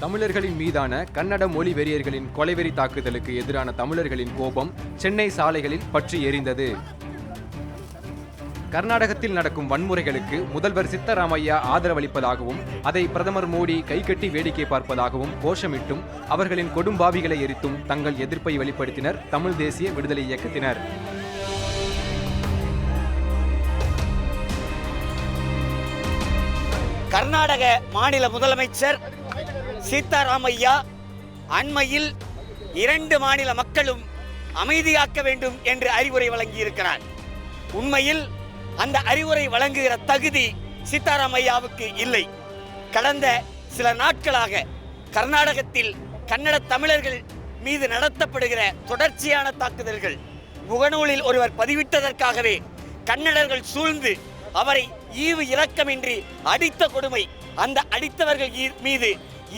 தமிழர்களின் மீதான கன்னட மொழி வெறியர்களின் கொலைவெறி தாக்குதலுக்கு எதிரான தமிழர்களின் கோபம் சென்னை சாலைகளில் பற்றி எரிந்தது. கர்நாடகத்தில் நடக்கும் வன்முறைகளுக்கு முதல்வர் சித்தராமையா ஆதரவளிப்பதாகவும் அதை பிரதமர் மோடி கைகட்டி வேடிக்கை பார்ப்பதாகவும் கோஷமிட்டும் அவர்களின் கொடும்பாவிகளை எரித்தும் தங்கள் எதிர்ப்பை வெளிப்படுத்தினர் தமிழ் தேசிய விடுதலை இயக்கத்தினர். கர்நாடக மாநில முதலமைச்சர் சித்தராமையா அண்மையில் 2 மாநில மக்களும் அமைதியாக்க வேண்டும் என்று அறிவுரை வழங்கியிருக்கிறார். உண்மையில் அந்த அறிவுரை வழங்குகிற தகுதி சித்தராமையாவுக்கு இல்லை. கடந்த சில நாட்களாக கர்நாடகத்தில் கன்னட தமிழர்கள் மீது நடத்தப்படுகிற தொடர்ச்சியான தாக்குதல்கள், முகநூலில் ஒருவர் பதிவிட்டதற்காகவே கன்னடர்கள் சூழ்ந்து அவரை ஈவு இரக்கமின்றி அடித்த கொடுமை, அந்த அடித்தவர்கள் மீது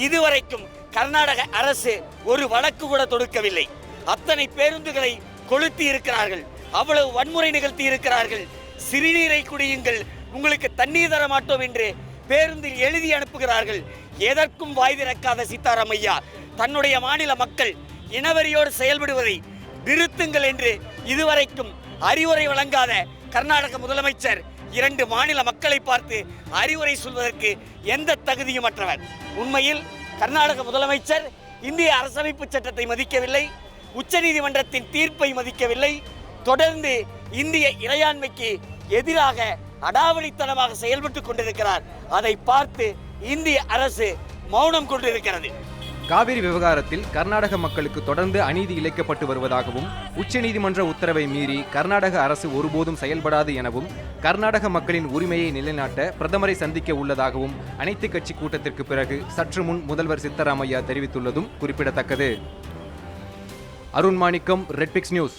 இதுவரைக்கும் கர்நாடக அரசு ஒரு வழக்கு கூட தொடுக்கவில்லை. அத்தனை பேருந்துகளை கொளுத்தி இருக்கிறார்கள், அவ்வளவு வன்முறை நிகழ்த்தி இருக்கிறார்கள். சிறுநீரை குடியுங்கள், உங்களுக்கு தண்ணீர் தர மாட்டோம் என்று பேருந்தில் எழுதி அனுப்புகிறார்கள். எதற்கும் வாய் திறக்காத சித்தராமையா தன்னுடைய மாநில மக்கள் இனவெறியோடு செயல்படுவதை நிறுத்துங்கள் என்று இதுவரைக்கும் அறிவுரை வழங்காத கர்நாடக முதலமைச்சர் 2 மாநில மக்களை பார்த்து அறிவுரை சொல்வதற்கு எந்த தகுதியும் அற்றவர். உண்மையில் கர்நாடக முதலமைச்சர் இந்திய அரசமைப்பு சட்டத்தை மதிக்கவில்லை, உச்சநீதிமன்றத்தின் தீர்ப்பை மதிக்கவில்லை, தொடர்ந்து இந்திய இறையாண்மைக்கு எதிராக அடாவடித்தனமாக செயல்பட்டுக் கொண்டிருக்கிறார். அதை பார்த்து இந்திய அரசு மௌனம் கொண்டிருக்கிறது. காவிரி விவகாரத்தில் கர்நாடக மக்களுக்கு தொடர்ந்து அநீதி இழைக்கப்பட்டு வருவதாகவும் உச்சநீதிமன்ற உத்தரவை மீறி கர்நாடக அரசு ஒருபோதும் செயல்படாது எனவும் கர்நாடக மக்களின் உரிமையை நிலைநாட்ட பிரதமரை சந்திக்க உள்ளதாகவும் அனைத்து கட்சி கூட்டத்திற்கு பிறகு சற்று முன் முதல்வர் சித்தராமையா தெரிவித்துள்ளதும் குறிப்பிடத்தக்கது. அருண் மாணிக்கம், ரெட்பிக்ஸ் நியூஸ்.